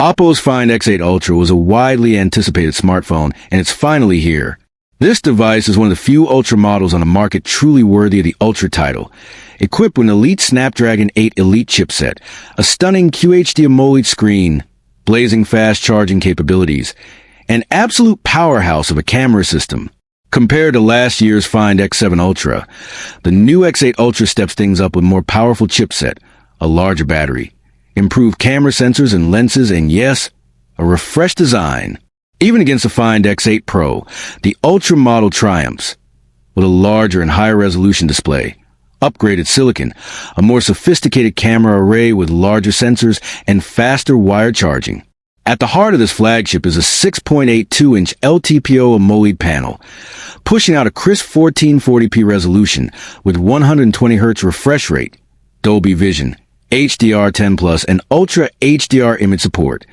Oppo's Find X8 Ultra was a widely anticipated smartphone, and it's finally here. This device is one of the few Ultra models on the market truly worthy of the Ultra title. Equipped with an elite Snapdragon 8 Elite chipset, a stunning QHD AMOLED screen, blazing fast charging capabilities, an absolute powerhouse of a camera system. Compared to last year's Find X7 Ultra, the new X8 Ultra steps things up with a more powerful chipset, a larger battery, improved camera sensors and lenses, and yes, a refreshed design. Even against the Find X8 Pro, the Ultra model triumphs with a larger and higher resolution display, upgraded silicon, a more sophisticated camera array with larger sensors, and faster wired charging. At the heart of this flagship is a 6.82-inch LTPO AMOLED panel, pushing out a crisp 1440p resolution with 120Hz refresh rate, Dolby Vision, HDR10+, and Ultra HDR image support,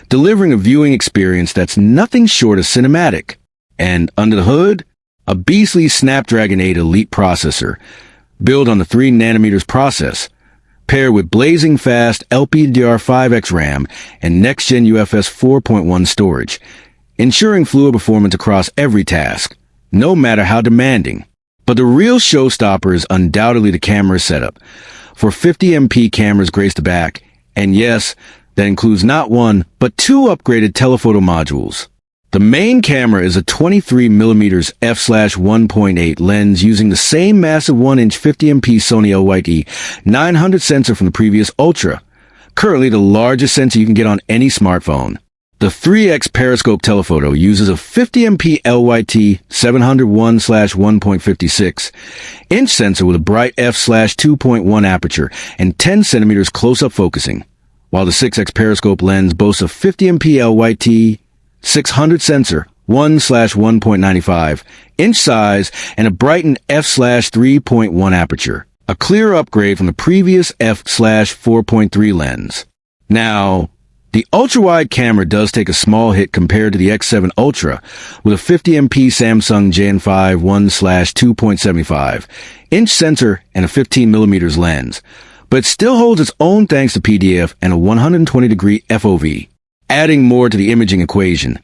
delivering a viewing experience that's nothing short of cinematic. And under the hood, a beastly Snapdragon 8 Elite processor, built on the 3nm process, paired with blazing fast LPDDR5X RAM and next-gen UFS 4.1 storage, ensuring fluid performance across every task, no matter how demanding. But the real showstopper is undoubtedly the camera setup. For 50MP cameras grace the back, and yes, that includes not one, but two upgraded telephoto modules. The main camera is a 23mm f/1.8 lens using the same massive 1-inch 50MP Sony LYT 900 sensor from the previous Ultra, currently the largest sensor you can get on any smartphone. The 3x periscope telephoto uses a 50MP LYT 701/1.56 inch sensor with a bright f/2.1 aperture and 10cm close-up focusing, while the 6x periscope lens boasts a 50MP LYT 600 sensor, 1/1.95 inch size, and a brightened f/3.1 aperture, a clear upgrade from the previous f/4.3 lens. Now, the ultra-wide camera does take a small hit compared to the X7 Ultra, with a 50MP Samsung Gen 5 1/2.75 inch sensor and a 15mm lens, but it still holds its own thanks to PDF and a 120-degree FOV. Adding more to the imaging equation,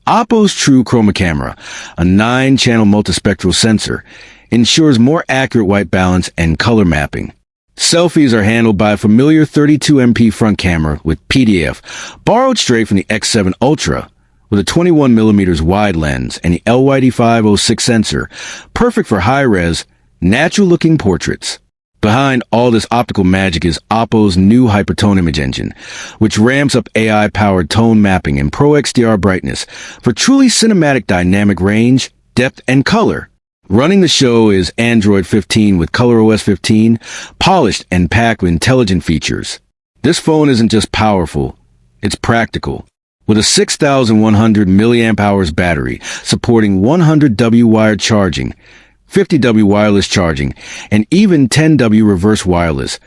Oppo's True Chroma camera, a 9-channel multispectral sensor, ensures more accurate white balance and color mapping. Selfies are handled by a familiar 32MP front camera with PDF, borrowed straight from the X7 Ultra, with a 21mm wide lens and the LYT506 sensor, perfect for high-res, natural-looking portraits. Behind all this optical magic is Oppo's new Hypertone image engine, which ramps up AI-powered tone mapping and Pro XDR brightness for truly cinematic dynamic range, depth, and color. Running the show is Android 15 with ColorOS 15, polished and packed with intelligent features. This phone isn't just powerful, it's practical. With a 6,100 mAh battery supporting 100W wired charging, 50W wireless charging, and even 10W reverse wireless,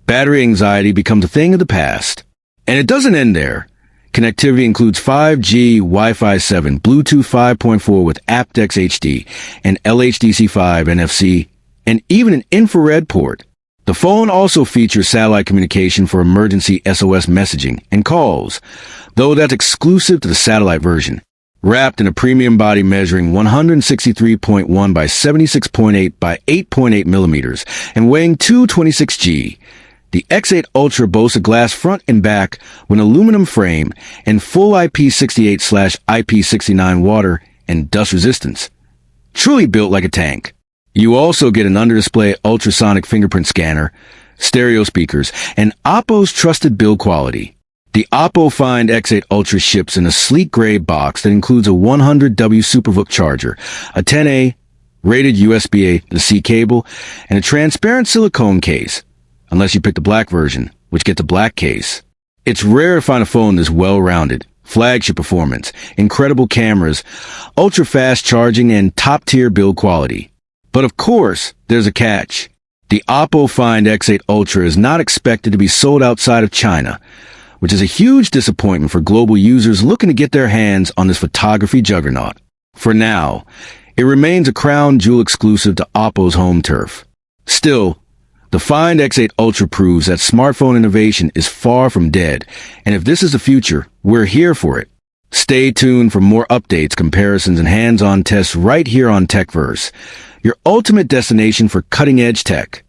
battery anxiety becomes a thing of the past. And it doesn't end there. Connectivity includes 5G, Wi-Fi 7, Bluetooth 5.4 with aptX HD, and LHDC5 NFC, and even an infrared port. The phone also features satellite communication for emergency SOS messaging and calls, though that's exclusive to the satellite version. Wrapped in a premium body measuring 163.1 by 76.8 by 8.8 millimeters and weighing 226G, the X8 Ultra boasts a glass front and back with an aluminum frame and full IP68/IP69 water and dust resistance. Truly built like a tank. You also get an under-display ultrasonic fingerprint scanner, stereo speakers, and Oppo's trusted build quality. The Oppo Find X8 Ultra ships in a sleek gray box that includes a 100W SuperVOOC charger, a 10A rated USB-A to C cable, and a transparent silicone case, unless you pick the black version, which gets a black case. It's rare to find a phone this well-rounded. Flagship performance, incredible cameras, ultra-fast charging, and top-tier build quality. But of course, there's a catch. The Oppo Find X8 Ultra is not expected to be sold outside of China, which is a huge disappointment for global users looking to get their hands on this photography juggernaut. For now, it remains a crown jewel exclusive to Oppo's home turf. Still, The Find X8 Ultra proves that smartphone innovation is far from dead, and if this is the future, we're here for it. Stay tuned for more updates, comparisons, and hands-on tests right here on TechVerse, your ultimate destination for cutting-edge tech.